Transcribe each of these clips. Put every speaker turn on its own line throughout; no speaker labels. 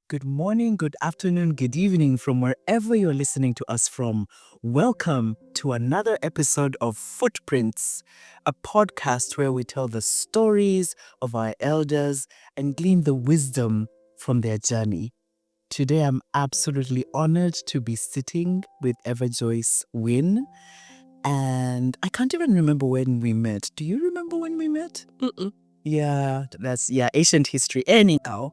Good morning, good afternoon, good evening from wherever you're listening to us from. Welcome to another episode of Footprints, a podcast where we tell the stories of our elders and glean the wisdom from their journey. Today, I'm absolutely honored to be sitting with Everjoice Win. And I can't even remember when we met. Do you remember when we met? Yeah, that's ancient history. Anyhow,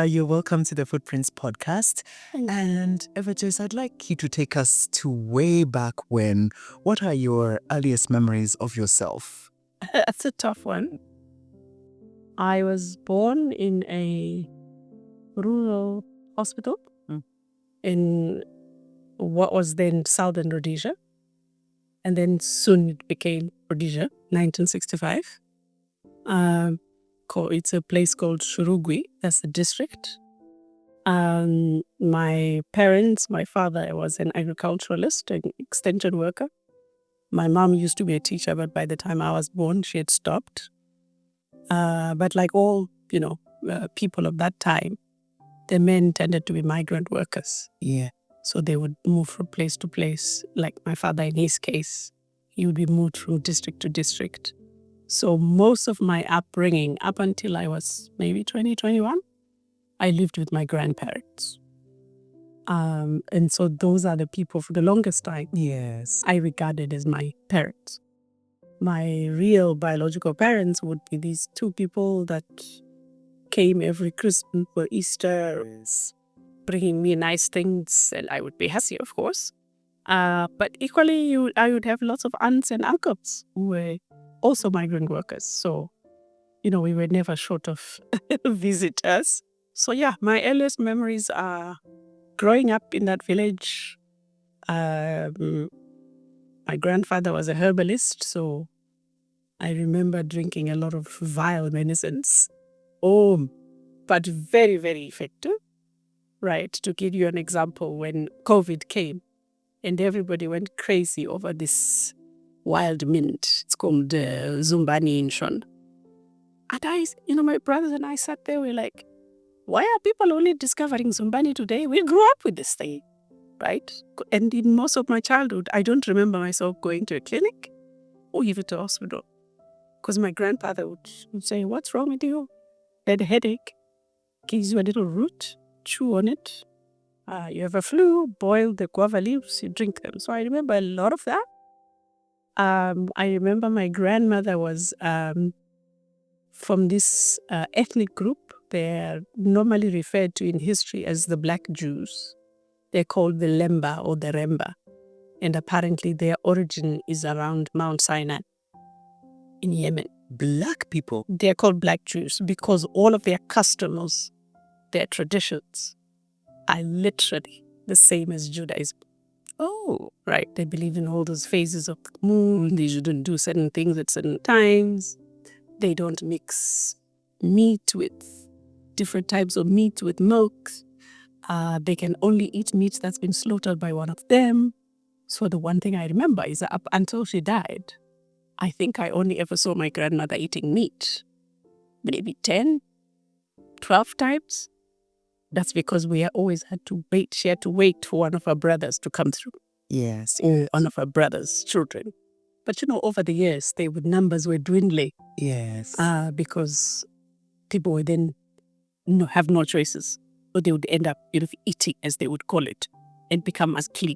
you're welcome to the Footprints podcast. And Everjoice, I'd like you to take us to way back when. What are your earliest memories of yourself?
That's a tough one. I was born in a rural hospital in what was then Southern Rhodesia. And then soon it became Rhodesia, 1965. It's a place called Shurugwi. That's the district. My parents, my father was an agriculturalist, an extension worker. My mom used to be a teacher, but by the time I was born, she had stopped. But like all, people of that time, the men tended to be migrant workers.
Yeah.
So they would move from place to place. Like my father, in his case, he would be moved from district to district. So most of my upbringing, up until I was maybe 20, 21, I lived with my grandparents. And so those are the people for the longest time
Yes.
I regarded as my parents. My real biological parents would be these two people that came every Christmas or Easter, bringing me nice things, and I would be happy, of course. But equally, I would have lots of aunts and uncles who were also migrant workers. So, we were never short of visitors. So yeah, my earliest memories are growing up in that village. My grandfather was a herbalist, so I remember drinking a lot of vile medicines. But very, very effective. Right, to give you an example, when COVID came and everybody went crazy over this wild mint, it's called Zumbani in Shon. And my brothers and I sat there, we're like, why are people only discovering Zumbani today? We grew up with this thing, right? And in most of my childhood, I don't remember myself going to a clinic or even to a hospital. Because my grandfather would say, what's wrong with you? Had a headache, gives you a little root, chew on it. You have a flu, boil the guava leaves, you drink them. So I remember a lot of that. I remember my grandmother was from this ethnic group. They're normally referred to in history as the Black Jews. They're called the Lemba or the Remba. And apparently their origin is around Mount Sinai in Yemen.
Black people?
They're called Black Jews because all of their customs, their traditions are literally the same as Judaism.
Oh,
right. They believe in all those phases of the moon. They shouldn't do certain things at certain times. They don't mix meat with different types of meat with milk. They can only eat meat that's been slaughtered by one of them. So the one thing I remember is that up until she died, I think I only ever saw my grandmother eating meat. Maybe 10, 12 times. That's because we always had to wait. She had to wait for one of her brothers to come through.
yes.
Or one of her brother's children. But over the years, numbers were dwindling.
Yes.
Because people would then have no choices. Or they would end up eating, as they would call it, and become as clean.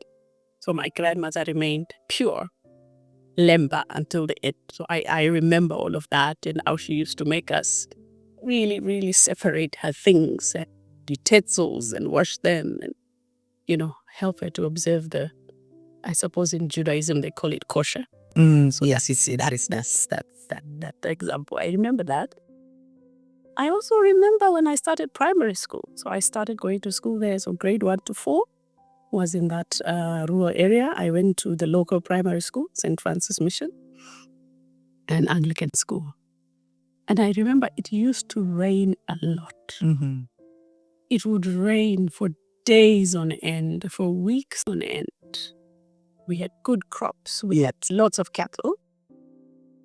So my grandmother remained pure Lemba until the end. So I remember all of that and how she used to make us really, really separate her things and utensils and wash them and, help her to observe I suppose in Judaism they call it kosher.
So yes,
That example. I remember that. I also remember when I started primary school. So I started going to school there. So grade 1 to 4 was in that rural area. I went to the local primary school, St. Francis Mission, an Anglican school. And I remember it used to rain a lot.
Mm-hmm.
It would rain for days on end, for weeks on end. We had good crops. We had lots of cattle.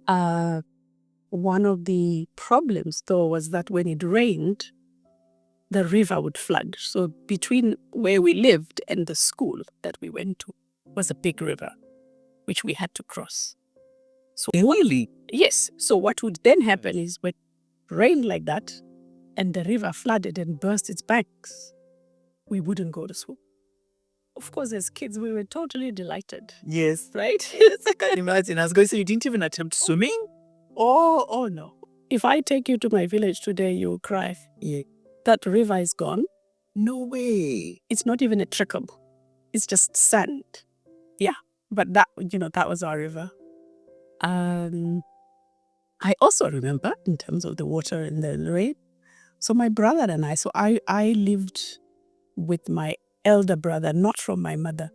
One of the problems, though, was that when it rained, the river would flood. So between where we lived and the school that we went to was a big river, which we had to cross. So
Really?
yes. So what would then happen is when it rained like that and the river flooded and burst its banks, we wouldn't go to school. Of course, as kids, we were totally delighted.
Yes.
Right?
I can imagine. I was going to say, you didn't even attempt swimming?
Oh no. If I take you to my village today, you'll cry.
Yeah.
That river is gone.
No way.
It's not even a trickle. It's just sand. Yeah. But that was our river. I also remember in terms of the water and the rain. So my brother and I lived with my elder brother, not from my mother.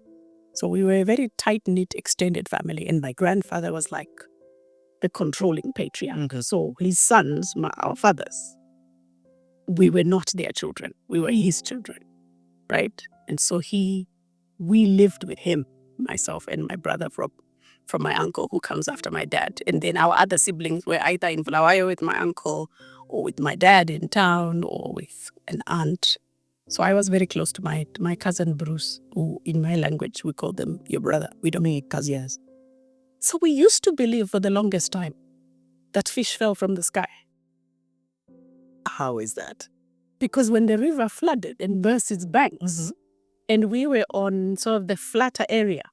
So we were a very tight-knit, extended family. And my grandfather was like the controlling patriarch.
Okay.
So his sons, our fathers, we were not their children. We were his children, right? And so we lived with him, myself and my brother from my uncle who comes after my dad. And then our other siblings were either in Bulawayo with my uncle or with my dad in town or with an aunt. So I was very close to my cousin Bruce, who in my language we call them your brother. We don't mean cousins. So we used to believe for the longest time that fish fell from the sky.
How is that?
Because when the river flooded and burst its banks, and we were on sort of the flatter area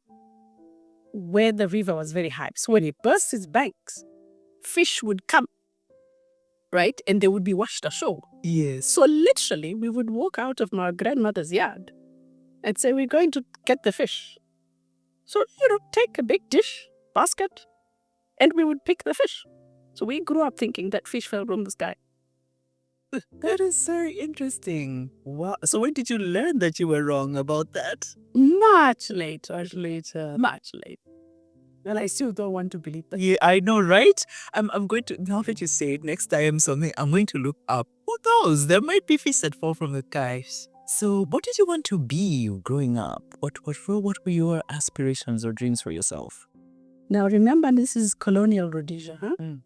where the river was very high. So when it burst its banks, fish would come, right? And they would be washed ashore.
Yes.
So literally, we would walk out of my grandmother's yard and say, we're going to get the fish. So, take a big dish, basket, and we would pick the fish. So we grew up thinking that fish fell from the sky.
That is very interesting. Wow. So when did you learn that you were wrong about that?
Much later. And I still don't want to believe that.
Yeah, I know, right? I'm going to, now that you say it, next time something, I'm going to look up. Who knows? There might be fish that fall from the skies. So what did you want to be growing up? What were your aspirations or dreams for yourself?
Now remember, this is colonial Rhodesia, huh?
Mm.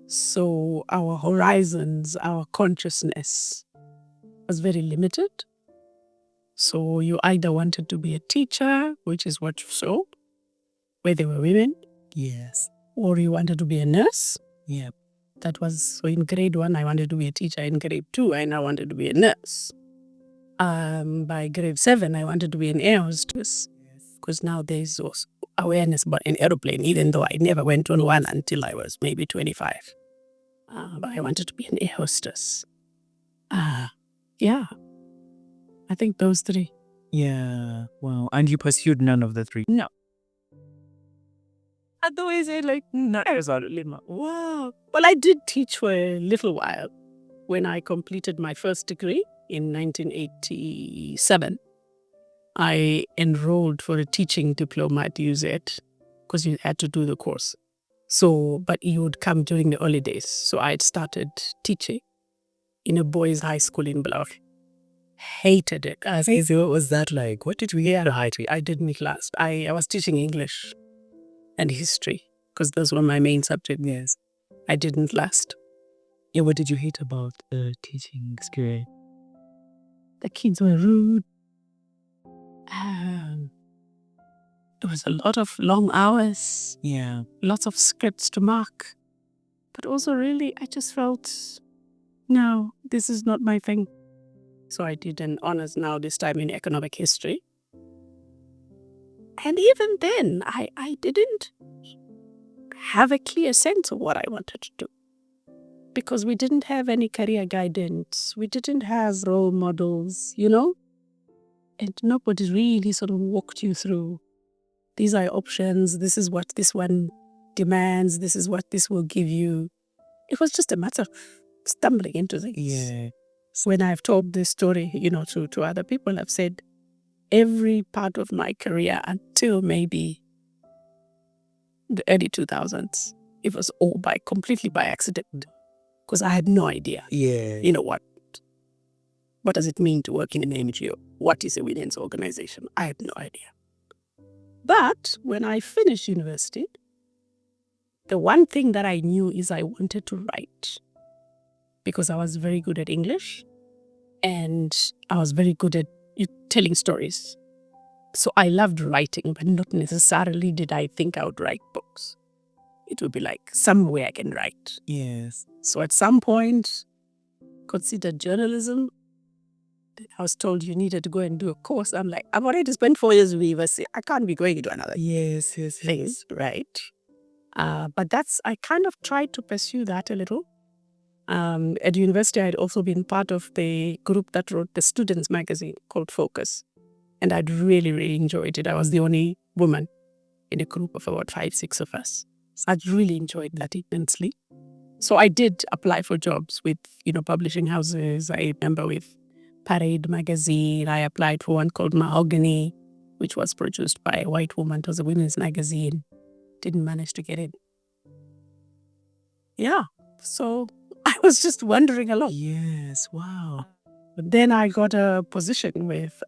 So our horizons, our consciousness was very limited. So you either wanted to be a teacher, which is what you saw, where there were women.
Yes.
Or you wanted to be a nurse.
Yeah.
That was, so in grade 1, I wanted to be a teacher. In grade 2, I now wanted to be a nurse. By grade 7, I wanted to be an air hostess. Because now there's also awareness about an aeroplane, even though I never went on one until I was maybe 25. But I wanted to be an air hostess. Yeah. I think those 3.
Yeah. Wow. And you pursued none of the 3?
No.
Otherwise, wow.
Well, I did teach for a little while. When I completed my first degree in 1987, I enrolled for a teaching diploma at UZ because you had to do the course. So, but you would come during the holidays. So I had started teaching in a boys' high school in Bulawayo. Hated it.
What was that like? What did we
hear? I didn't class. I was teaching English and history because those were my main subjects.
Yes.
I didn't last.
Yeah, what did you hate about the teaching experience?
The kids were rude. There was a lot of long hours.
Yeah.
Lots of scripts to mark. But also really, I just felt, no, this is not my thing. So I did an honors now, this time in economic history. And even then, I didn't have a clear sense of what I wanted to do. Because we didn't have any career guidance. We didn't have role models, And nobody really sort of walked you through. These are options. This is what this one demands. This is what this will give you. It was just a matter of stumbling into things.
Yeah.
When I've told this story, to other people, I've said every part of my career until maybe the early 2000s, it was all completely by accident. Because I had no idea.
Yeah.
What does it mean to work in an NGO? What is a women's organization? I had no idea. But when I finished university, the one thing that I knew is I wanted to write because I was very good at English and I was very good at telling stories. So I loved writing, but not necessarily did I think I would write books. It would be like somewhere I can write.
Yes.
So at some point, considered journalism. I was told you needed to go and do a course. I'm like, I've already spent 4 years with university. I can't be going into another
Yes.
thing, right? But I kind of tried to pursue that a little. At university, I'd also been part of the group that wrote the students' magazine called Focus. And I'd really, really enjoyed it. I was the only woman in a group of about 5, 6 of us. So I'd really enjoyed that immensely. So I did apply for jobs with, publishing houses. I remember with Parade magazine. I applied for one called Mahogany, which was produced by a white woman. It was a women's magazine. Didn't manage to get in. Yeah. So I was just wandering along.
Yes. Wow.
But then I got a position with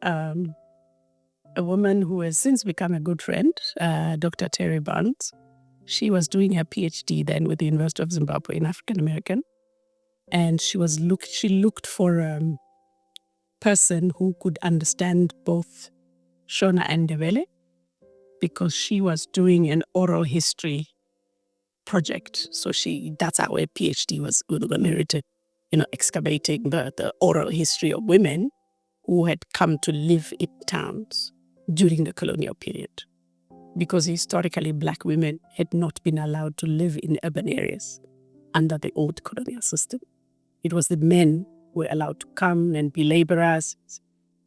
a woman who has since become a good friend, Dr. Terry Barnes. She was doing her PhD then with the University of Zimbabwe in African American. And she looked for a person who could understand both Shona and Ndebele because she was doing an oral history project. So that's how her PhD was merited, excavating the oral history of women who had come to live in towns during the colonial period. Because historically, Black women had not been allowed to live in urban areas under the old colonial system. It was the men who were allowed to come and be laborers,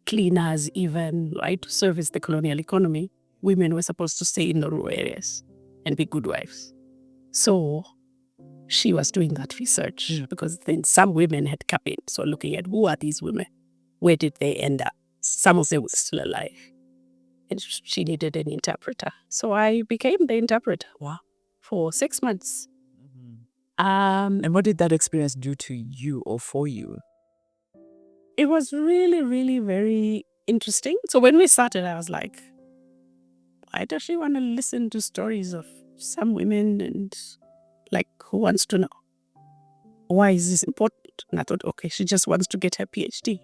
cleaners even, right, to service the colonial economy. Women were supposed to stay in the rural areas and be good wives. So she was doing that research because then some women had come in. So looking at who are these women? Where did they end up? Some of them were still alive. And she needed an interpreter. So I became the interpreter.
Wow.
For 6 months.
And what did that experience do to you or for you?
It was really, really very interesting. So when we started, I was like, why does she want to listen to stories of some women and who wants to know? Why is this important? And I thought, okay, she just wants to get her PhD.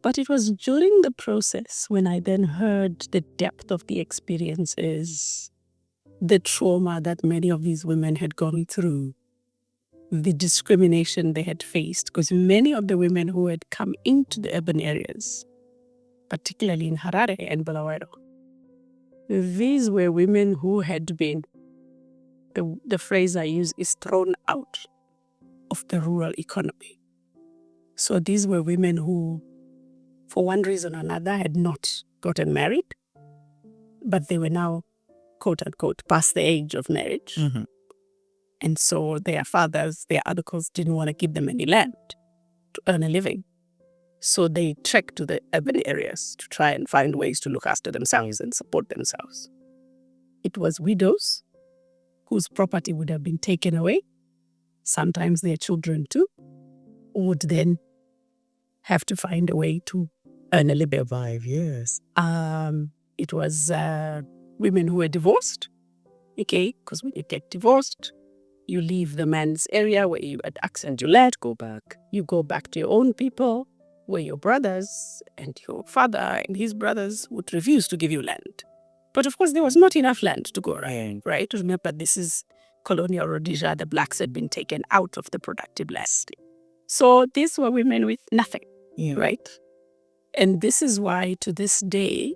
But it was during the process when I then heard the depth of the experiences, the trauma that many of these women had gone through, the discrimination they had faced, because many of the women who had come into the urban areas, particularly in Harare and Bulawayo, these were women who had been, the phrase I use is thrown out of the rural economy. So these were women who, for one reason or another, had not gotten married, but they were now, quote unquote, past the age of marriage.
Mm-hmm.
And so their fathers, their uncles didn't want to give them any land to earn a living. So they trekked to the urban areas to try and find ways to look after themselves and support themselves. It was widows whose property would have been taken away, sometimes their children too, would then have to find a way to earn a living.
5 years.
It was women who were divorced, okay, because when you get divorced, you leave the man's area where you had accent you led, go back. You go back to your own people, where your brothers and your father and his brothers would refuse to give you land. But of course, there was not enough land to go around, right? Remember, this is Colonial Rhodesia. The Blacks had been taken out of the productive land. So these were women with nothing, right? And this is why, to this day,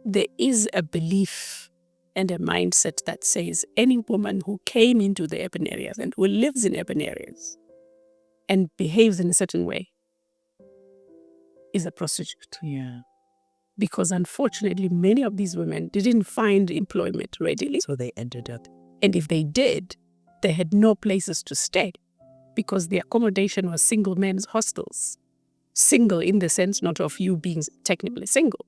there is a belief and a mindset that says any woman who came into the urban areas and who lives in urban areas and behaves in a certain way is a prostitute.
Yeah.
Because unfortunately, many of these women didn't find employment readily.
So they ended up.
And if they did, they had no places to stay because the accommodation was single men's hostels. Single in the sense not of you being technically single,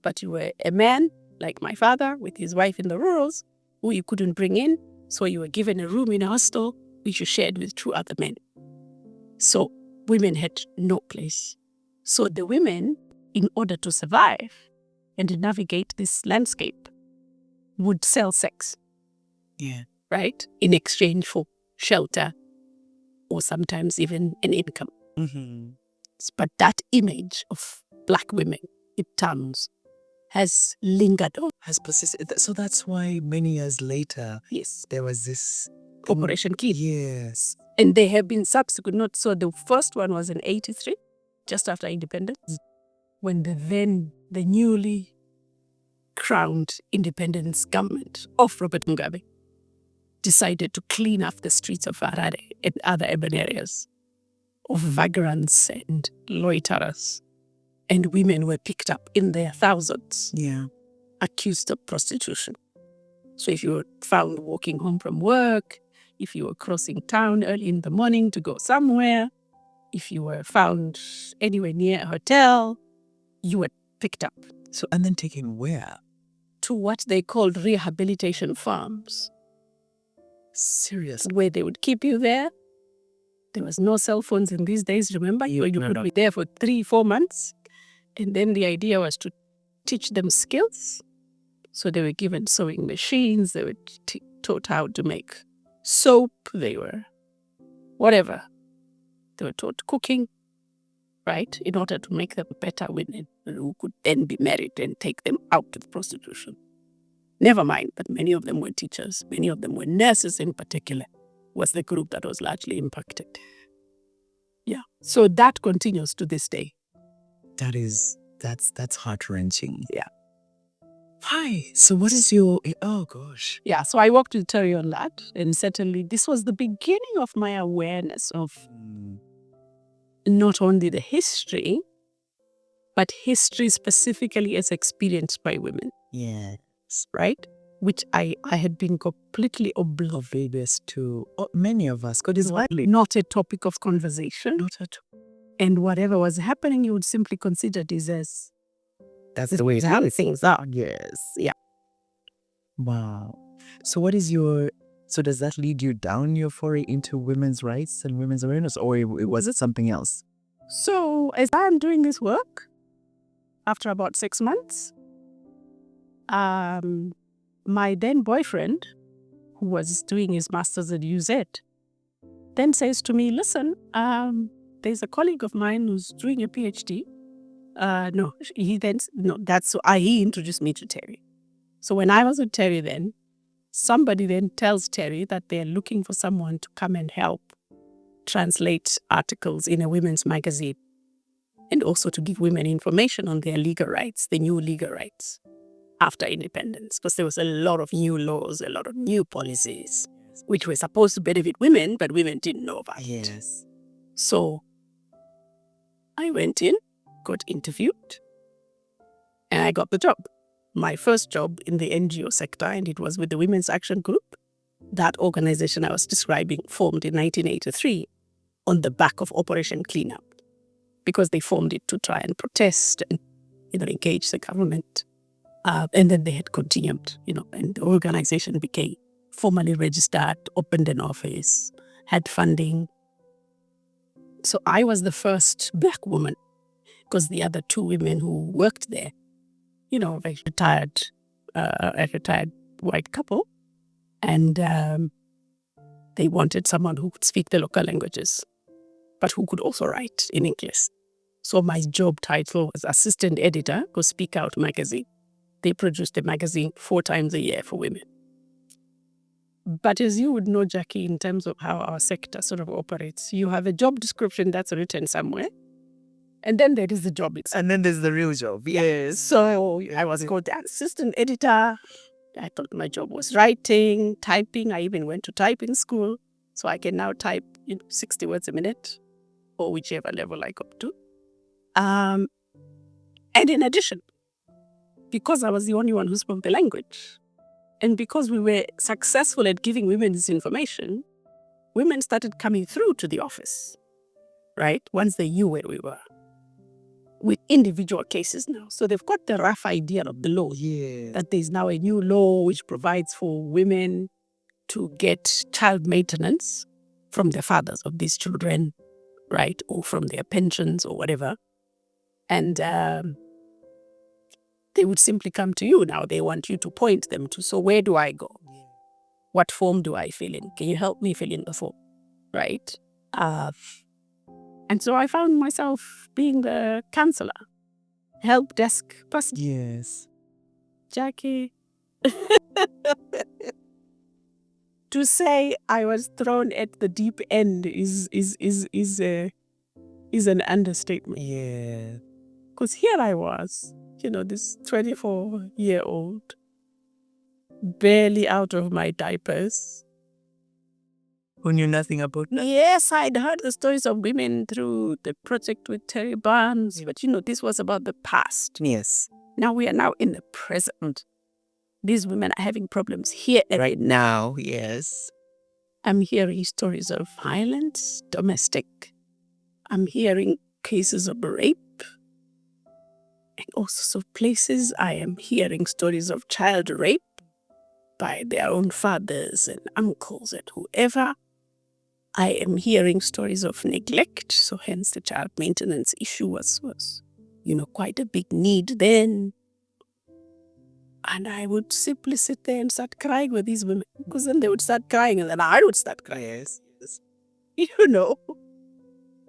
but you were a man like my father with his wife in the rurals who you couldn't bring in. So you were given a room in a hostel which you shared with 2 other men. So women had no place. So the women, in order to survive, and navigate this landscape would sell sex.
Yeah.
Right? In exchange for shelter or sometimes even an income.
Mm-hmm.
But that image of Black women in towns has lingered on.
Has persisted. So that's why many years later,
Yes.
there was this
Operation Kid.
Yes.
And there have been subsequent notes. So the first one was in 1983, just after independence, when the newly crowned independence government of Robert Mugabe decided to clean up the streets of Harare and other urban areas of vagrants and loiterers. And women were picked up in their thousands, accused of prostitution. So if you were found walking home from work, if you were crossing town early in the morning to go somewhere, if you were found anywhere near a hotel, you were picked up.
So, and then taken where?
To what they called rehabilitation farms.
Seriously?
Where they would keep you there. There was no cell phones in these days, remember? You could be there for 3-4 months. And then the idea was to teach them skills. So they were given sewing machines. They were taught how to make soap. They were whatever. They were taught cooking, right? In order to make them better women who could then be married and take them out of prostitution. Never mind, but many of them were teachers. Many of them were nurses in particular, was the group that was largely impacted. Yeah. So that continues to this day.
That's heart-wrenching.
Yeah.
Hi. So what is your, oh gosh.
Yeah, so I worked with Terry on that. And certainly this was the beginning of my awareness of not only the history, but history specifically as experienced by women.
Yes.
Right? Which I had been completely
oblivious to many of us. God is
not a topic of conversation.
Not at all.
And whatever was happening, you would simply consider this as
that's the way
how things are.
Yes.
Yeah.
Wow. So what is so does that lead you down your foray into women's rights and women's awareness, or was it something else?
So as I'm doing this work, after about 6 months, my then boyfriend, who was doing his master's at UZ, then says to me, listen, there's a colleague of mine who's doing a PhD. He introduced me to Terry. So when I was with Terry then, somebody then tells Terry that they're looking for someone to come and help translate articles in a women's magazine and also to give women information on their legal rights, the new legal rights after independence, because there was a lot of new laws, a lot of new policies, which were supposed to benefit women, but women didn't know about it.
Yes.
So I went in, got interviewed, and I got the job. My first job in the NGO sector, and it was with the Women's Action Group. That organization I was describing formed in 1983 on the back of Operation Cleanup, because they formed it to try and protest and engage the government. And then they had continued, and the organization became formally registered, opened an office, had funding. So I was the first Black woman, because the other two women who worked there, a retired white couple, and they wanted someone who could speak the local languages, but who could also write in English. So my job title was assistant editor for Speak Out magazine. They produced a magazine 4 times a year for women. But as you would know, Jackie, in terms of how our sector sort of operates, you have a job description that's written somewhere, and then there is the job itself.
And then there's the real job. Yes.
So I was called the assistant editor. I thought my job was writing, typing. I even went to typing school. So I can now type 60 words a minute, or whichever level I got to. And in addition, because I was the only one who spoke the language, and because we were successful at giving women this information, women started coming through to the office, right? Once they knew where we were, with individual cases now. So they've got the rough idea of the law.
Yeah.
That there's now a new law which provides for women to get child maintenance from the fathers of these children, right? Or from their pensions or whatever. And they would simply come to you. Now they want you to point them to, so where do I go? What form do I fill in? Can you help me fill in the form? Right? And so I found myself being the counselor, help desk person.
Yes.
Jackie. To say I was thrown at the deep end is an understatement.
Yeah.
Because here I was, this 24-year-old, barely out of my diapers.
Who knew nothing about that?
Yes, I'd heard the stories of women through the project with Terry Barnes, but this was about the past.
Yes.
Now we are now in the present. These women are having problems here
right now. Yes.
I'm hearing stories of violence, domestic. I'm hearing cases of rape. In all sorts of places, I am hearing stories of child rape by their own fathers and uncles and whoever. I am hearing stories of neglect, so hence the child maintenance issue was quite a big need then. And I would simply sit there and start crying with these women, because then they would start crying and then I would start crying.
Yes.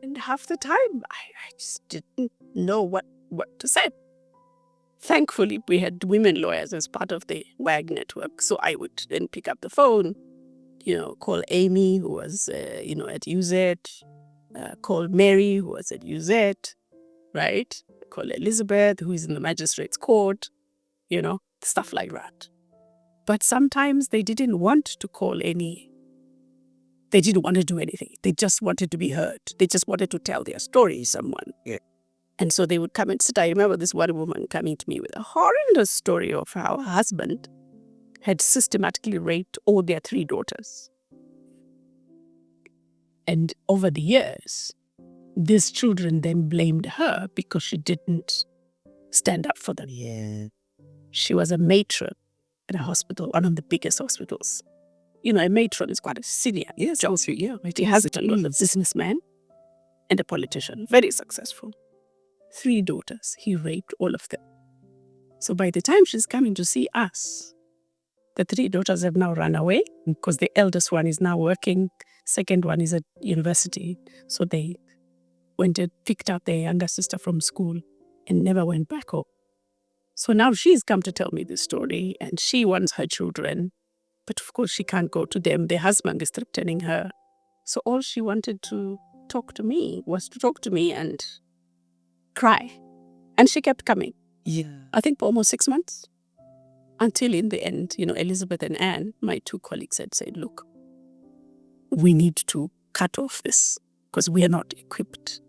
And half the time, I just didn't know what to say. Thankfully, we had women lawyers as part of the WAG network, so I would then pick up the phone, call Amy, who was, at UZ, call Mary, who was at UZ, right? Call Elizabeth, who is in the magistrate's court, stuff like that. But sometimes they didn't want to call any. They didn't want to do anything. They just wanted to be heard. They just wanted to tell their story to someone.
Yeah.
And so they would come and sit. I remember this one woman coming to me with a horrendous story of how her husband had systematically raped all their 3 daughters. And over the years, these children then blamed her because she didn't stand up for them.
Yeah.
She was a matron at a hospital, one of the biggest hospitals. A matron is quite a senior job.
Yeah.
He has it a lot of businessman and a politician, very successful. 3 daughters, he raped all of them. So by the time she's coming to see us, the 3 daughters have now run away because the eldest one is now working, second one is at university. So they went and picked up their younger sister from school and never went back home. So now she's come to tell me this story and she wants her children. But of course she can't go to them. Their husband is threatening her. So all she wanted to talk to me was to talk to me and cry. And she kept coming.
Yeah.
I think for almost 6 months. Until in the end, Elizabeth and Anne, my 2 colleagues, had said, look, we need to cut off this because we are not equipped.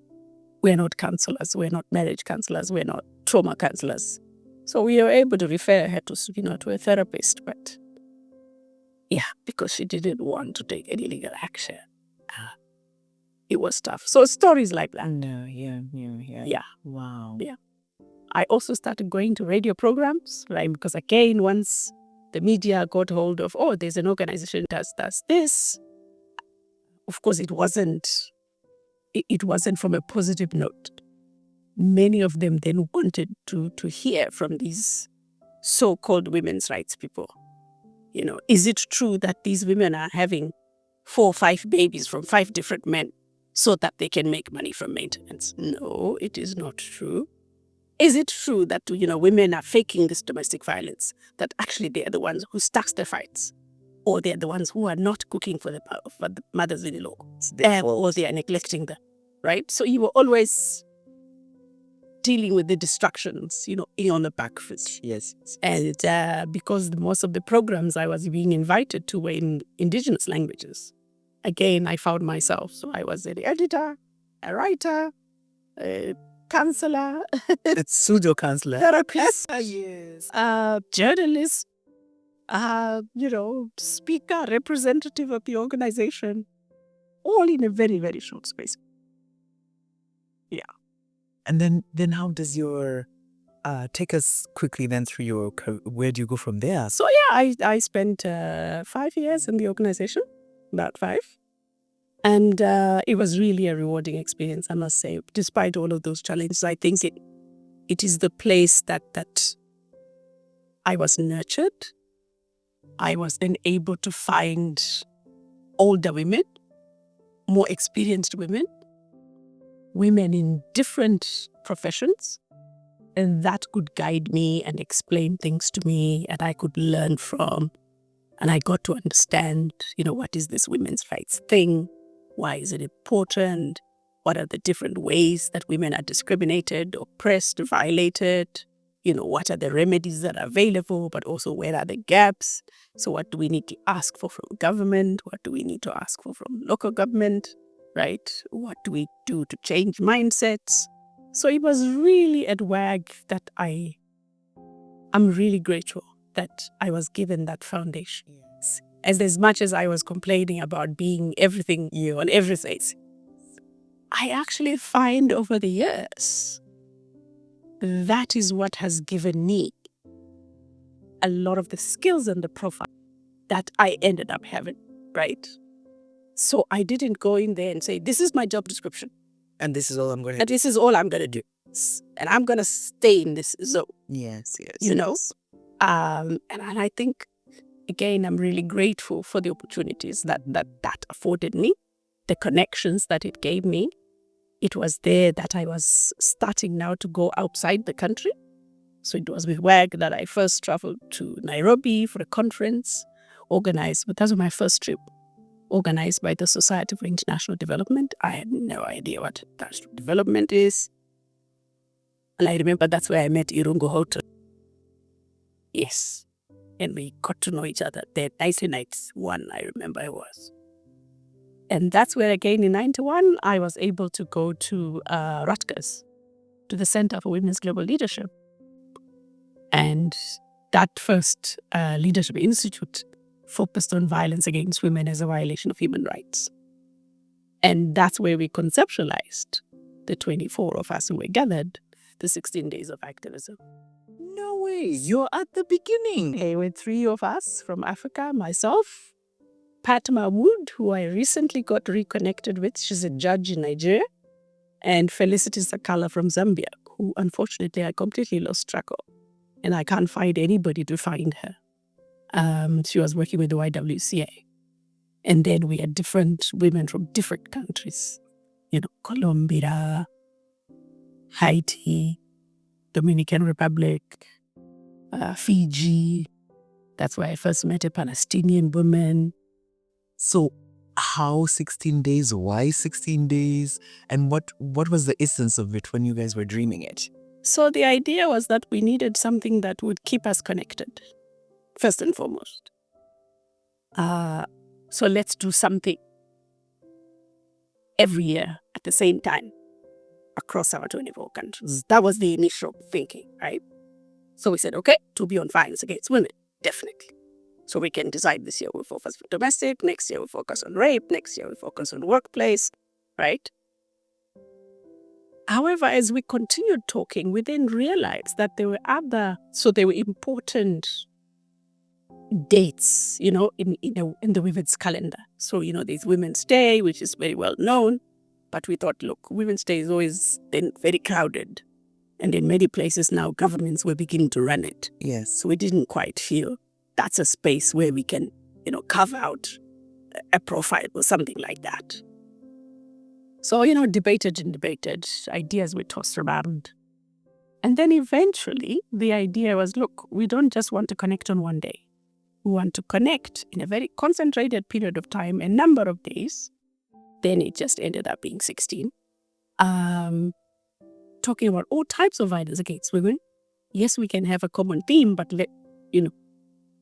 We're not counselors. We're not marriage counselors. We're not trauma counselors. So we were able to refer her to, to a therapist. But yeah, because she didn't want to take any legal action. It was tough. So stories like that.
No, yeah.
Yeah.
Wow.
Yeah. I also started going to radio programs, right? Because again, once the media got hold of, there's an organization that does this. Of course, it wasn't from a positive note. Many of them then wanted to hear from these so-called women's rights people. Is it true that these women are having 4 or 5 babies from 5 different men so that they can make money from maintenance? No, it is not true. Is it true that, women are faking this domestic violence, that actually they are the ones who starts the fights, or they are the ones who are not cooking for the mothers-in-law, or they are neglecting them, right? So you were always dealing with the distractions, on the back foot.
Yes.
And because most of the programs I was being invited to were in indigenous languages, again, I found myself. So I was an editor, a writer, a counselor,
It's pseudo-counselor.
therapist,
Yes.
journalist, speaker, representative of the organization, all in a very, very short space. Yeah.
And then how does your take us quickly then through your where do you go from there?
So yeah, I spent 5 years in the organization, about 5. And it was really a rewarding experience, I must say. Despite all of those challenges, I think it is the place that I was nurtured. I was then able to find older women, more experienced women, women in different professions, and that could guide me and explain things to me, and I could learn from. And I got to understand, what is this women's rights thing? Why is it important? What are the different ways that women are discriminated, oppressed, violated? What are the remedies that are available, but also where are the gaps? So what do we need to ask for from government? What do we need to ask for from local government, right? What do we do to change mindsets? So it was really at WAG that I'm really grateful that I was given that foundation. Yes. As much as I was complaining about being everything on every face, I actually find over the years that is what has given me a lot of the skills and the profile that I ended up having, right? So I didn't go in there and say, this is my job description.
And this is all I'm going to do.
And this is all I'm going to do. And I'm going to stay in this zone.
Yes.
And I think, again, I'm really grateful for the opportunities that afforded me, the connections that it gave me. It was there that I was starting now to go outside the country. So it was with WAG that I first traveled to Nairobi for a conference organized, but that was my first trip, organized by the Society for International Development. I had no idea what international development is. And I remember that's where I met Irungu Hotel. Yes. And we got to know each other. There, 1991, I remember I was. And that's where, again, in 91, I was able to go to Rutgers, to the Center for Women's Global Leadership. And that first leadership institute focused on violence against women as a violation of human rights. And that's where we conceptualized, the 24 of us who were gathered, the 16 days of activism.
No way. You're at the beginning.
There were 3 of us from Africa, myself, Pat Mahmood, who I recently got reconnected with. She's a judge in Nigeria. And Felicity Sakala from Zambia, who unfortunately I completely lost track of. And I can't find anybody to find her. She was working with the YWCA. And then we had different women from different countries. Colombia, Haiti, Dominican Republic, Fiji. That's where I first met a Palestinian woman.
So how 16 days? Why 16 days? And what was the essence of it when you guys were dreaming it?
So the idea was that we needed something that would keep us connected, first and foremost. So let's do something every year at the same time across our 24 countries. That was the initial thinking, right? So we said, okay, to be on violence against women, definitely. So we can decide this year we focus on domestic, next year we focus on rape, next year we focus on workplace, right? However, as we continued talking, we then realized that there were important dates, in the women's calendar. So, there's Women's Day, which is very well known. But we thought, look, Women's Day is always then very crowded. And in many places now, governments were beginning to run it.
Yes.
So we didn't quite feel that's a space where we can, carve out a profile or something like that. So, debated, ideas were tossed around. And then eventually the idea was, look, we don't just want to connect on one day. We want to connect in a very concentrated period of time, a number of days. Then it just ended up being 16. Talking about all types of violence against women. Yes, we can have a common theme, but let,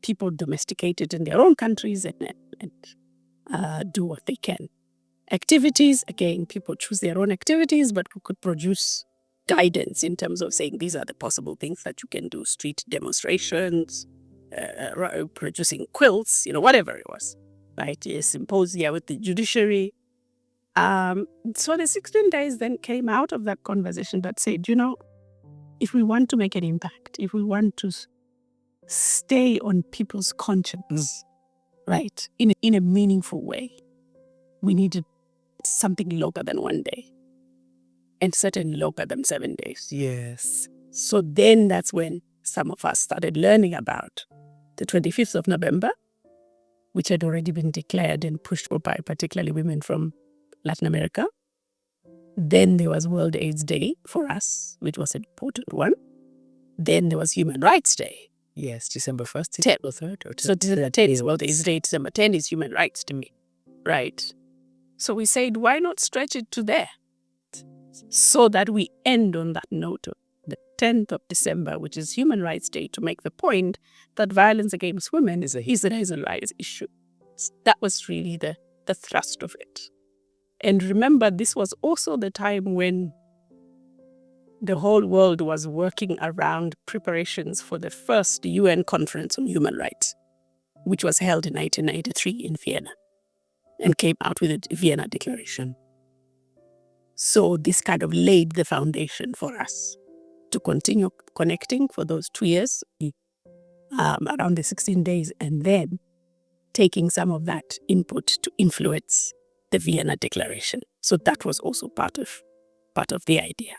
people domesticate it in their own countries and do what they can. Activities, again, people choose their own activities, but we could produce guidance in terms of saying these are the possible things that you can do, street demonstrations, producing quilts, whatever it was, right? A symposia with the judiciary. So the 16 days then came out of that conversation that said, if we want to make an impact, if we want to stay on people's conscience, right, in a meaningful way, we needed something longer than one day and certainly longer than 7 days.
Yes.
So then that's when some of us started learning about the 25th of November, which had already been declared and pushed for by particularly women from Latin America. Then there was World AIDS Day for us, which was an important one. Then there was Human Rights Day.
Yes, December 1st,
10th.
or 3rd? Or
So December 10th is World AIDS Day, December 10th is Human Rights to me, right? So we said, why not stretch it to there? So that we end on that note of the 10th of December, which is Human Rights Day, to make the point that violence against women is a rights issue. That was really the thrust of it. And remember, this was also the time when the whole world was working around preparations for the first UN Conference on Human Rights, which was held in 1993 in Vienna and came out with the Vienna Declaration. So this kind of laid the foundation for us to continue connecting for those 2 years, around the 16 days, and then taking some of that input to influence the Vienna Declaration. So that was also part of the idea,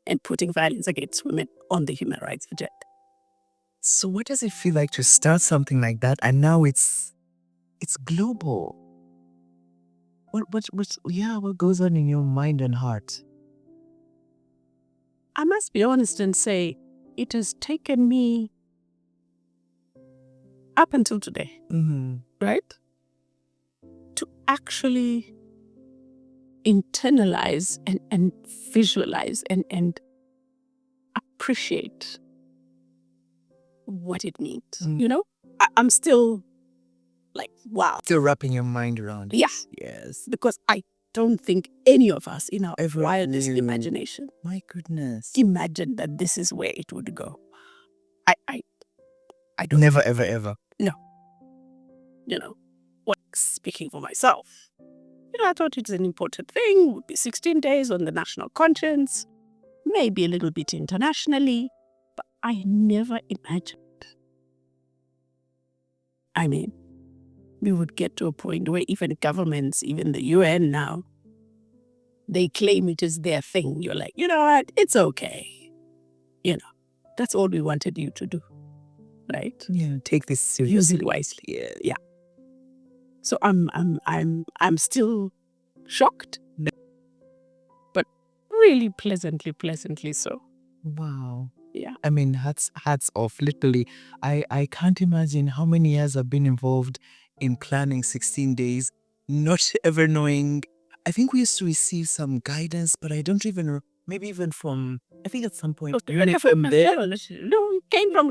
and putting violence against women on the human rights agenda.
So what does it feel like to start something like that, and now it's global? What goes on in your mind and heart?
I must be honest and say it has taken me up until today, right, to actually internalize and visualize and appreciate what it means. You know, I'm still like, wow.
Still wrapping your mind around it.
Yeah.
Yes.
Because I don't think any of us in our
Ever
wildest
knew.
imagination
My goodness.
imagined that this is where it would go. I don't.
Never, ever, ever.
No. You know, speaking for myself, I thought it's an important thing. It would be 16 days on the national conscience, maybe a little bit internationally, but I never imagined. I mean, we would get to a point where even governments, even the UN now, they claim it is their thing. You're like, you know what, it's okay. That's all we wanted you to do, right?
Yeah, take this seriously.
Use it wisely. Yeah. So I'm still shocked, but really pleasantly so.
Wow.
Yeah.
I mean, hats off, literally. I can't imagine how many years I've been involved in planning 16 days, not ever knowing. I think we used to receive some guidance, but I don't even, maybe even from, I think at some point,
UNIFEM there. No, it came from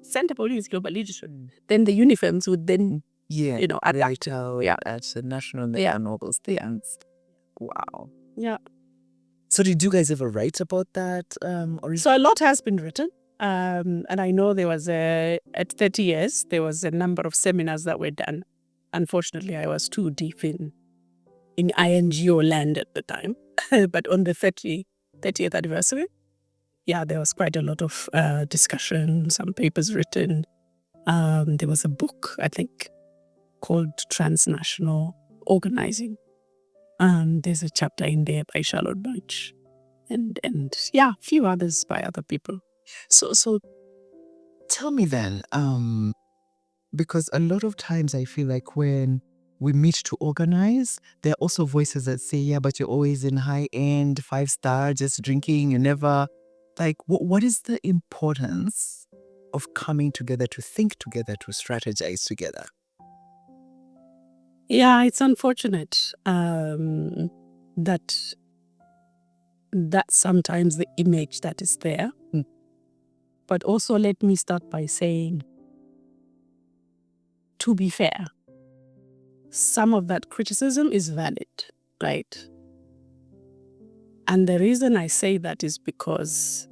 Center for Global Leadership. Then the uniforms would then, adapt.
At the national and all those things. Wow.
Yeah.
So did you guys ever write about that?
So a lot has been written. And I know there was at 30 years, there was a number of seminars that were done. Unfortunately, I was too deep in INGO land at the time. But on the 30th anniversary, there was quite a lot of discussion, some papers written. There was a book, I think, called Transnational Organizing. There's a chapter in there by Charlotte Bunch. And a few others by other people.
So tell me then, because a lot of times I feel like when we meet to organize, there are also voices that say, yeah, but you're always in high-end, 5-star, just drinking, you never, like, what is the importance of coming together, to think together, to strategize together?
Yeah, it's unfortunate that sometimes the image that is there. But also let me start by saying, to be fair, some of that criticism is valid, right? And the reason I say that is because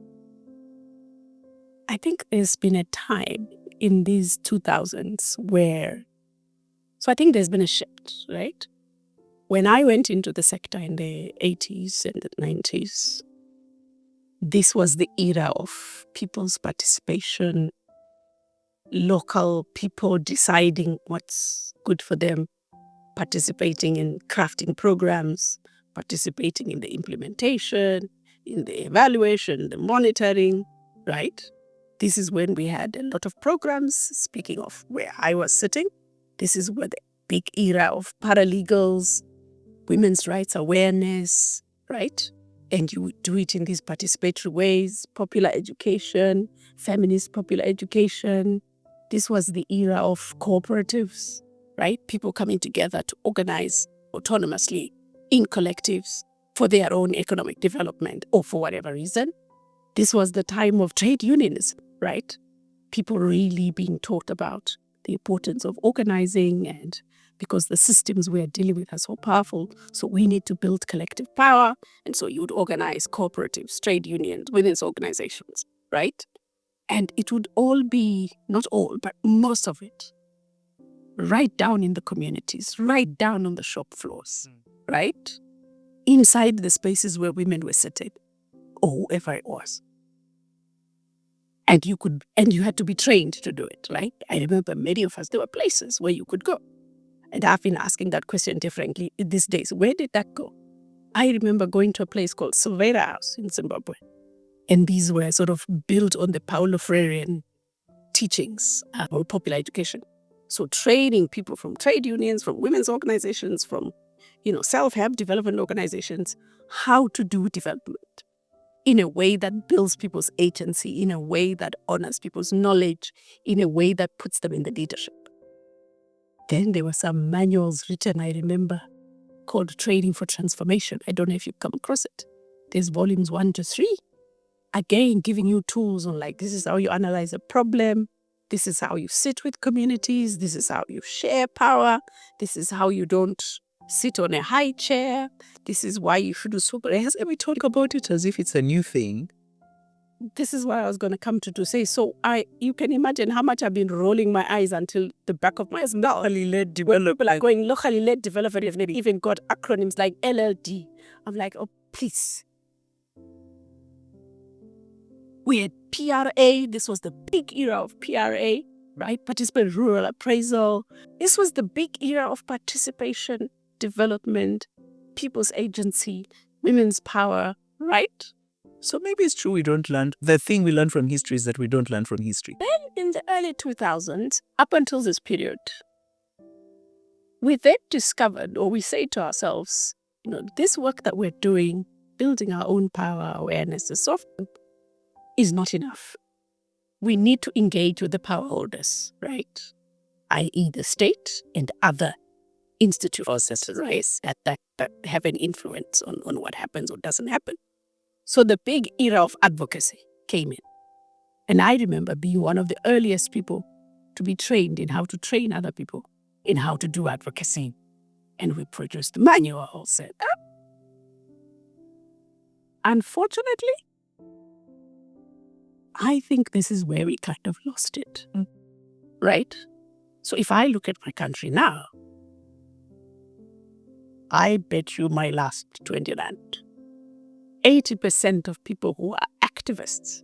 I think there's been a time in these 2000s where, so I think there's been a shift, right? When I went into the sector in the 80s and the 90s, this was the era of people's participation, local people deciding what's good for them, participating in crafting programs, participating in the implementation, in the evaluation, the monitoring, right? This is when we had a lot of programs. Speaking of where I was sitting, this is where the big era of paralegals, women's rights awareness, right? And you would do it in these participatory ways, popular education, feminist popular education. This was the era of cooperatives, right? People coming together to organize autonomously in collectives for their own economic development or for whatever reason. This was the time of trade unionism, right? People really being taught about the importance of organizing, and because the systems we are dealing with are so powerful, so we need to build collective power. And so you would organize cooperatives, trade unions, women's organizations, right? And it would all be, not all, but most of it, right down in the communities, right down on the shop floors, right? Inside the spaces where women were seated, or whoever it was. And you had to be trained to do it, right? I remember many of us, there were places where you could go. And I've been asking that question differently these days. Where did that go? I remember going to a place called Silvera House in Zimbabwe. And these were sort of built on the Paulo Freirean teachings about popular education. So training people from trade unions, from women's organizations, from self-help development organizations, how to do development in a way that builds people's agency, in a way that honors people's knowledge, in a way that puts them in the leadership. Then there were some manuals written, I remember, called Training for Transformation. I don't know if you've come across it. There's volumes 1 to 3. Again, giving you tools on this is how you analyze a problem. This is how you sit with communities. This is how you share power. This is how you don't sit on a high chair. This is why you should do so. But
We talk about it as if it's a new thing.
This is what I was going to come to say. So you can imagine how much I've been rolling my eyes until the back of my eyes. Locally led development. People are going locally led development. They've even got acronyms like LLD. I'm like, oh, please. We had PRA. This was the big era of PRA, right? Participatory rural appraisal. This was the big era of participation, development, people's agency, women's power, right?
So maybe it's true we don't learn. The thing we learn from history is that we don't learn from history.
Then in the early 2000s, up until this period, we then discovered, or we say to ourselves, this work that we're doing, building our own power, awareness, and so forth, is not enough. We need to engage with the power holders, right? I.e. the state and other institutions, right, that have an influence on what happens or doesn't happen. So the big era of advocacy came in. And I remember being one of the earliest people to be trained in how to train other people in how to do advocacy. And we produced manuals. Unfortunately, I think this is where we kind of lost it, right? So if I look at my country now, I bet you my last 20 rand, 80% of people who are activists,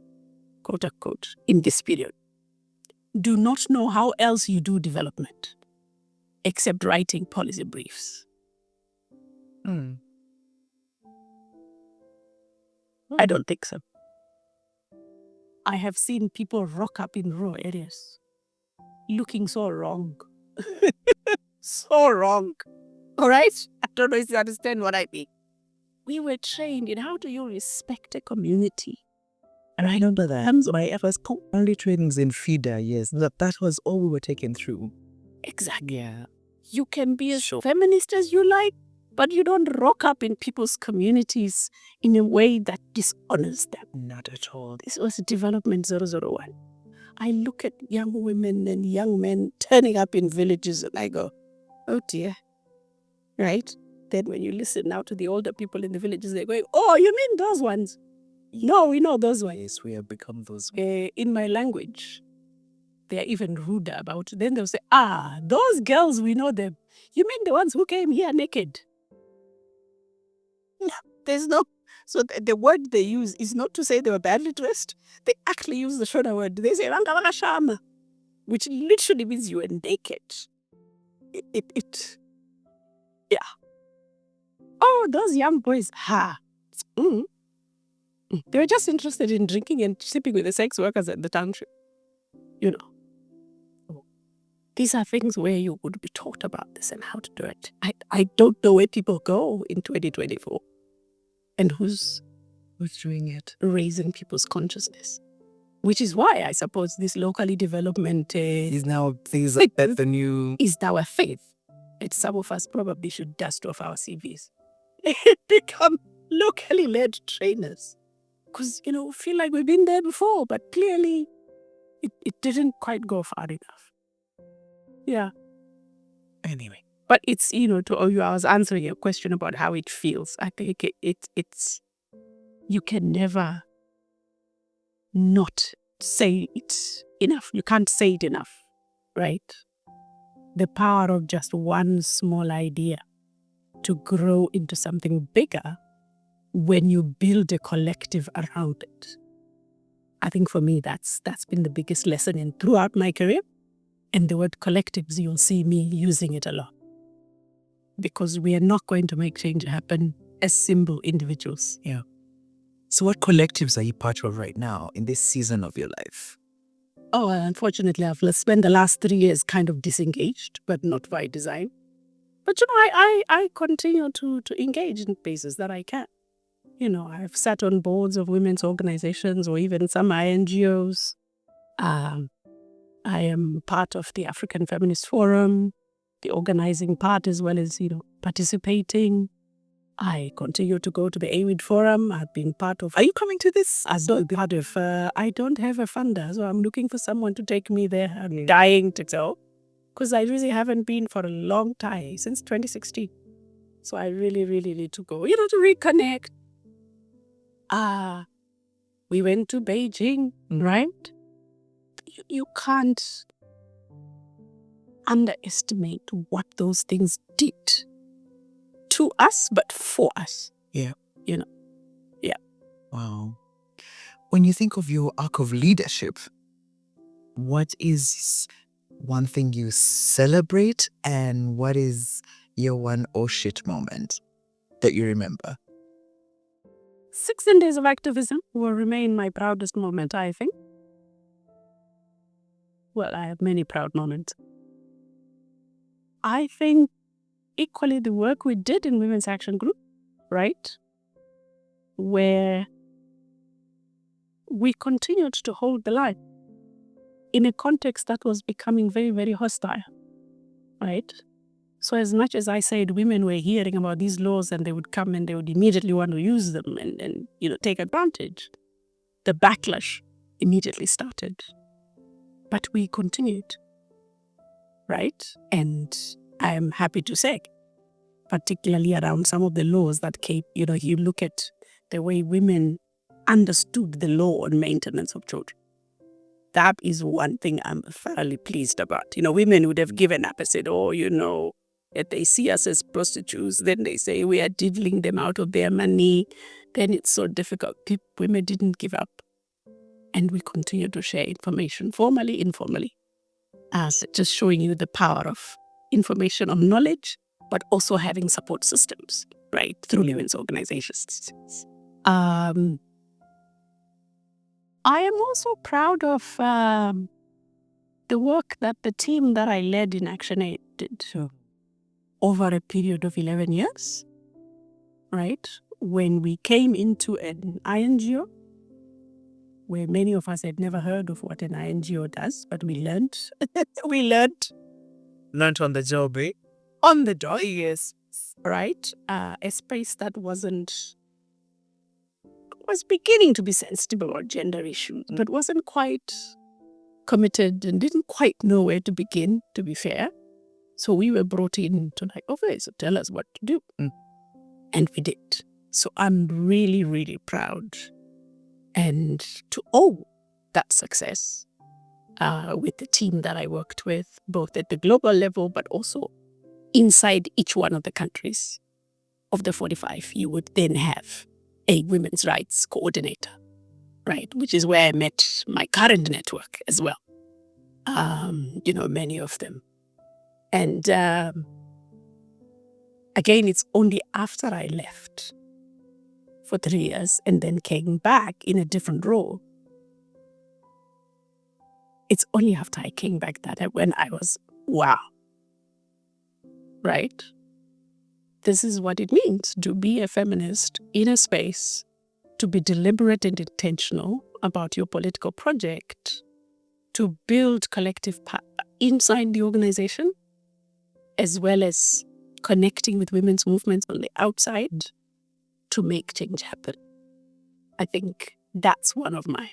quote unquote, in this period, do not know how else you do development except writing policy briefs. I don't think so. I have seen people rock up in rural areas looking so wrong. So wrong. All right? I don't know if you understand what I mean. We were trained in how do you respect a community.
And I remember that. My first only trainings in FIDA, yes. That was all we were taken through.
Exactly.
Yeah.
You can be as feminist as you like, but you don't rock up in people's communities in a way that dishonors them.
Not at all.
This was Development 001. I look at young women and young men turning up in villages and I go, oh dear. Right? Then when you listen now to the older people in the villages, they're going, oh, you mean those ones? No, we know those ones.
Yes, we have become those.
In my language, they're even ruder about it. Then they'll say, those girls, we know them. You mean the ones who came here naked? No, there's no. So the word they use is not to say they were badly dressed. They actually use the shorter word. They say, shama, which literally means you were naked. Yeah. Oh, those young boys. They were just interested in drinking and sleeping with the sex workers at the township. These are things where you would be taught about this and how to do it. I don't know where people go in 2024 and who's
doing it?
raising people's consciousness. Which is why I suppose this locally development
Is now things like that the new...
is our faith. And some of us probably should dust off our CVs and become locally led trainers. Because, we feel like we've been there before, but clearly it didn't quite go far enough. Yeah.
Anyway.
But it's, I was answering your question about how it feels. I think it's, you can never not say it enough. You can't say it enough, right? The power of just one small idea to grow into something bigger when you build a collective around it. I think for me, that's been the biggest lesson throughout my career. And the word collectives, you'll see me using it a lot. Because we are not going to make change happen as simple individuals.
Yeah. So what collectives are you part of right now in this season of your life?
Oh, unfortunately, I've spent the last 3 years kind of disengaged, but not by design. But, I continue to engage in places that I can. I've sat on boards of women's organizations or even some NGOs. I am part of the African Feminist Forum, the organizing part as well as, participating. I continue to go to the AWID Forum. I've been part of...
Are you coming to this?
As part of... I don't have a funder, so I'm looking for someone to take me there. I'm dying to go. Because I really haven't been for a long time, since 2016. So I really, really need to go, to reconnect. We went to Beijing, right? You can't underestimate what those things did to us, but for us.
Yeah.
Yeah.
Wow. When you think of your arc of leadership, what is one thing you celebrate and what is your one oh shit moment that you remember?
16 days of activism will remain my proudest moment, I think. Well, I have many proud moments. I think equally the work we did in Women's Action Group, right? Where we continued to hold the line in a context that was becoming very, very hostile, right? So as much as I said women were hearing about these laws and they would come and they would immediately want to use them and take advantage, the backlash immediately started. But we continued, right? And I'm happy to say, particularly around some of the laws that came, you look at the way women understood the law on maintenance of children. That is one thing I'm thoroughly pleased about. Women would have given up and said, if they see us as prostitutes, then they say we are diddling them out of their money. Then it's so difficult. Women didn't give up. And we continue to share information, formally, informally. As just showing you the power of information on knowledge, but also having support systems, right, through women's organizations. I am also proud of the work that the team that I led in ActionAid did over a period of 11 years, right? When we came into an INGO, where many of us had never heard of what an INGO does, but we learned.
Learned on the job, eh?
On the job, yes. Right? A space that was beginning to be sensitive about gender issues, but wasn't quite committed and didn't quite know where to begin, to be fair. So we were brought in to okay, so tell us what to do. And we did. So I'm really, really proud and to owe that success with the team that I worked with, both at the global level, but also inside each one of the countries of the 45. You would then have a women's rights coordinator, right? Which is where I met my current network as well. Many of them. And again, it's only after I left for 3 years and then came back in a different role. It's only after I came back that when I was, wow, right? This is what it means to be a feminist in a space, to be deliberate and intentional about your political project, to build collective power inside the organization, as well as connecting with women's movements on the outside to make change happen. I think that's one of my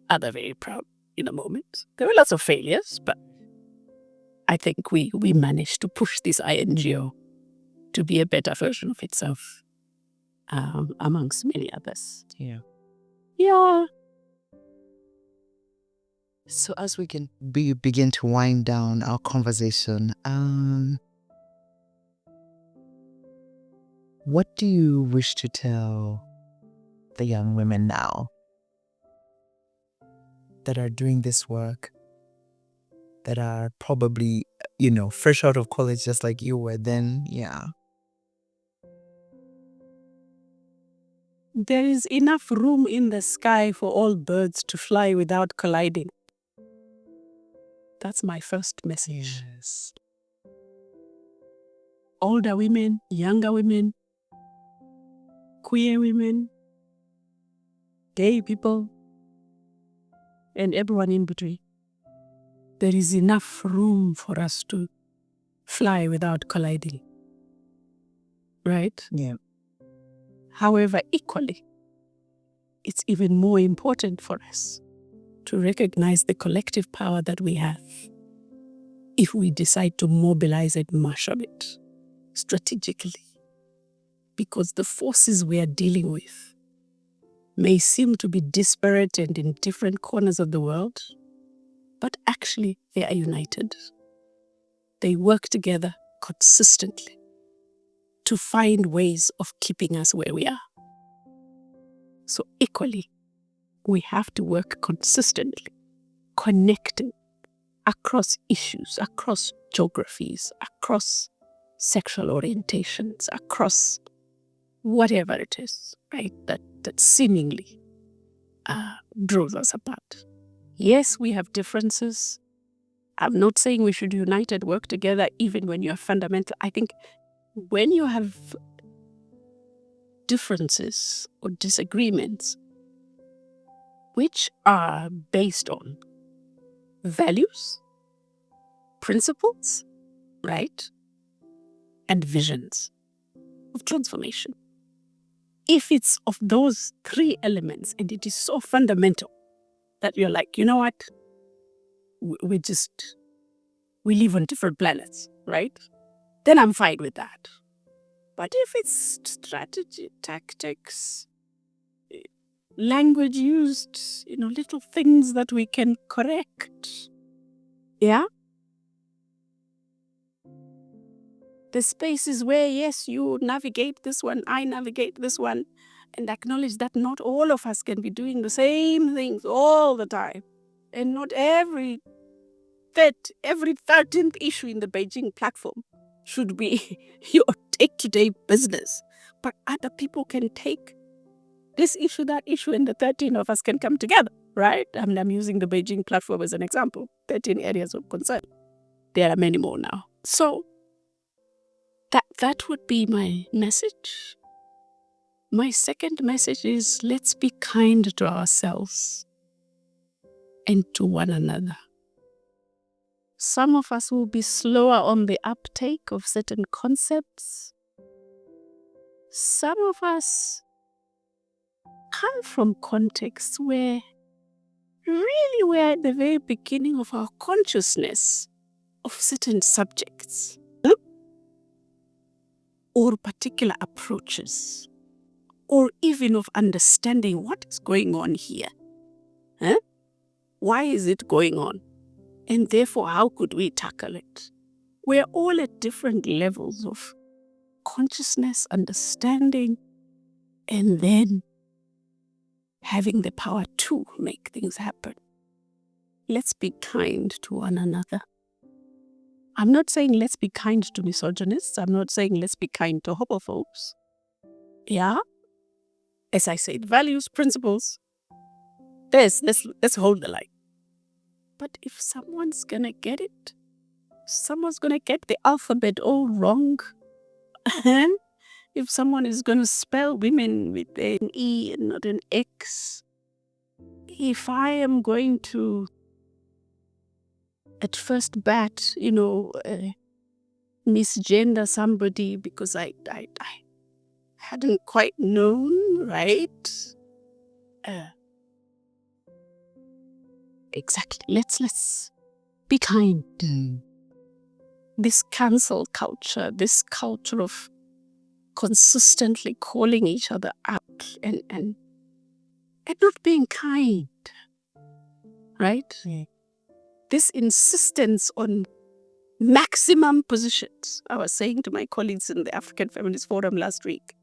other very proud moments. There were lots of failures, but I think we managed to push this INGO to be a better version of itself, amongst many others.
Yeah.
Yeah.
So as we can begin to wind down our conversation, what do you wish to tell the young women now that are doing this work, that are probably, fresh out of college just like you were then? Yeah.
There is enough room in the sky for all birds to fly without colliding. That's my first message.
Yes.
Older women, younger women, queer women, gay people, and everyone in between. There is enough room for us to fly without colliding. Right?
Yeah.
However, equally, it's even more important for us to recognize the collective power that we have if we decide to mobilize and marshal it strategically. Because the forces we are dealing with may seem to be disparate and in different corners of the world, but actually they are united. They work together consistently to find ways of keeping us where we are. So equally, we have to work consistently, connecting across issues, across geographies, across sexual orientations, across whatever it is, right, that seemingly draws us apart. Yes, we have differences. I'm not saying we should unite and work together even when you're fundamental. I think when you have differences or disagreements which are based on values, principles, right, and visions of transformation. If it's of those 3 elements and it is so fundamental that you're like, you know what, we live on different planets, right? Then I'm fine with that. But if it's strategy, tactics, language used, little things that we can correct, yeah? The spaces where, yes, you navigate this one, I navigate this one, and acknowledge that not all of us can be doing the same things all the time. And not every 13th issue in the Beijing platform should be your day-to-day business. But other people can take this issue, that issue, and the 13 of us can come together, right? I mean, I'm using the Beijing platform as an example. 13 areas of concern. There are many more now. So that would be my message. My second message is, let's be kind to ourselves and to one another. Some of us will be slower on the uptake of certain concepts. Some of us come from contexts where really we're at the very beginning of our consciousness of certain subjects or particular approaches, or even of understanding what is going on here. Why is it going on? And therefore, how could we tackle it? We're all at different levels of consciousness, understanding, and then having the power to make things happen. Let's be kind to one another. I'm not saying let's be kind to misogynists. I'm not saying let's be kind to homophobes. Yeah? As I said, values, principles. Let's hold the line. But if someone's gonna get it, someone's gonna get the alphabet all wrong. If someone is gonna spell women with an E and not an X, if I am going to, at first bat, misgender somebody because I hadn't quite known, right? Exactly. Let's be kind. This cancel culture, this culture of consistently calling each other out and not being kind, right? This insistence on maximum positions. I was saying to my colleagues in the African Feminist Forum last week,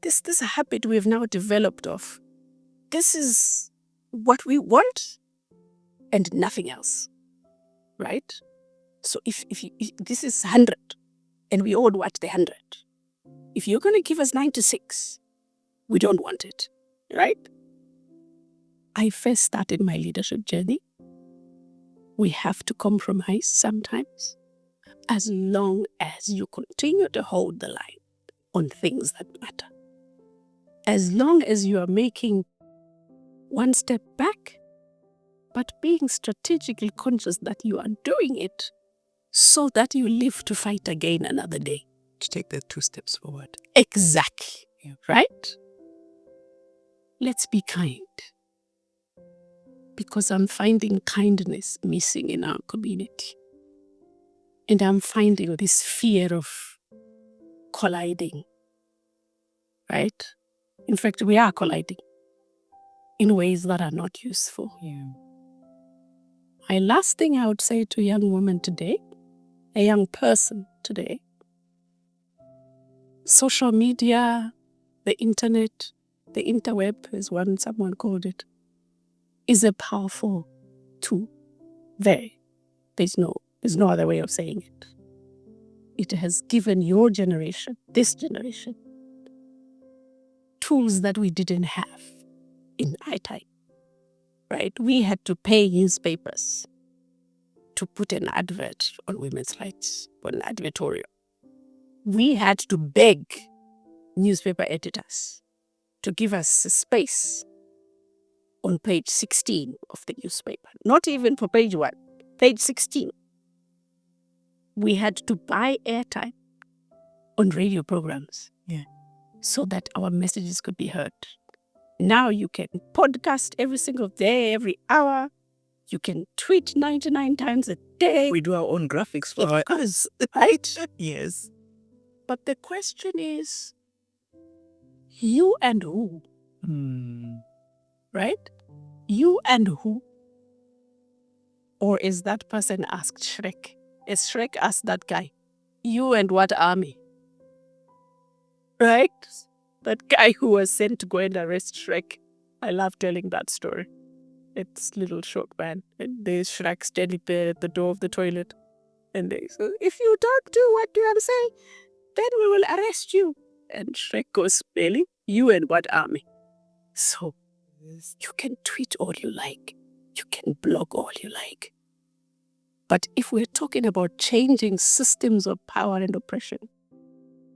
this is a habit we've now developed of. This is what we want and nothing else, right? So if this is 100 and we all want the 100, if you're going to give us 96, we don't want it, right? I first started my leadership journey. We have to compromise sometimes, as long as you continue to hold the line on things that matter. As long as you are making one step back, but being strategically conscious that you are doing it so that you live to fight again another day.
To take the 2 steps forward.
Exactly. Yeah. Right? Let's be kind. Because I'm finding kindness missing in our community. And I'm finding this fear of colliding. Right? In fact, we are colliding in ways that are not useful.
Yeah.
My last thing I would say to a young woman today, a young person today, social media, the internet, the interweb, as someone called it, is a powerful tool. There's no other way of saying it. It has given your generation, this generation, tools that we didn't have in our time. Right? We had to pay newspapers to put an advert on women's rights, on an advertorial. We had to beg newspaper editors to give us a space on page 16 of the newspaper. Not even for page 1, page 16. We had to buy airtime on radio programs so that our messages could be heard. Now you can podcast every single day, every hour. You can tweet 99 times a day.
We do our own graphics for us,
right?
Yes.
But the question is, you and who? Right? You and who? Or is that person asked Shrek? Is Shrek asked that guy, you and what army? Right? That guy who was sent to go and arrest Shrek. I love telling that story. It's little short man. And there's Shrek standing there at the door of the toilet. And they say, if you don't do what you are saying, then we will arrest you. And Shrek goes, really? You and what army? So, you can tweet all you like. You can blog all you like. But if we're talking about changing systems of power and oppression,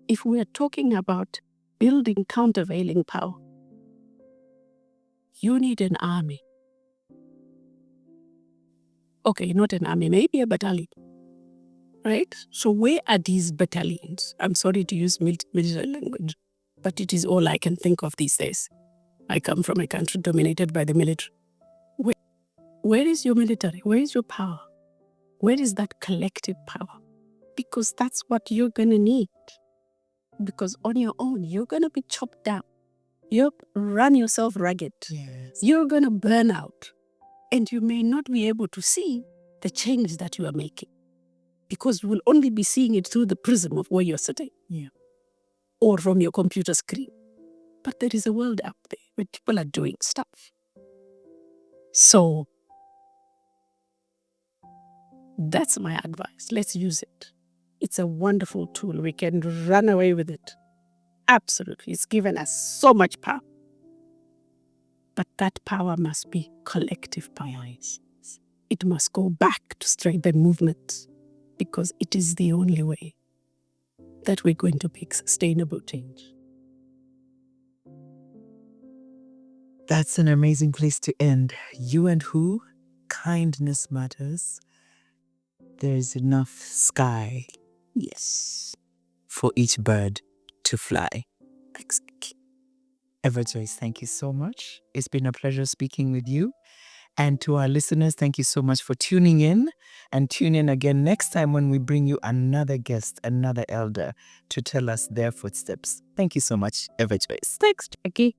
if we're talking about building countervailing power, you need an army. Okay, not an army, maybe a battalion. Right? So where are these battalions? I'm sorry to use military language, but it is all I can think of these days. I come from a country dominated by the military. Where is your military? Where is your power? Where is that collective power? Because that's what you're going to need. Because on your own, you're going to be chopped down. You'll run yourself ragged.
Yes.
You're going to burn out. And you may not be able to see the change that you are making. Because you will only be seeing it through the prism of where you're sitting.
Yeah.
Or from your computer screen. But there is a world out there where people are doing stuff. So, that's my advice. Let's use it. It's a wonderful tool. We can run away with it. Absolutely. It's given us so much power. But that power must be collective power. It must go back to strengthen movement, because it is the only way that we're going to make sustainable change.
That's an amazing place to end. You and who? Kindness matters. There is enough sky,
Yes.
for each bird to fly. Everjoice, thank you so much. It's been a pleasure speaking with you. And to our listeners, thank you so much for tuning in. And tune in again next time when we bring you another guest, another elder, to tell us their footsteps. Thank you so much, Everjoice.
Thanks, Jackie.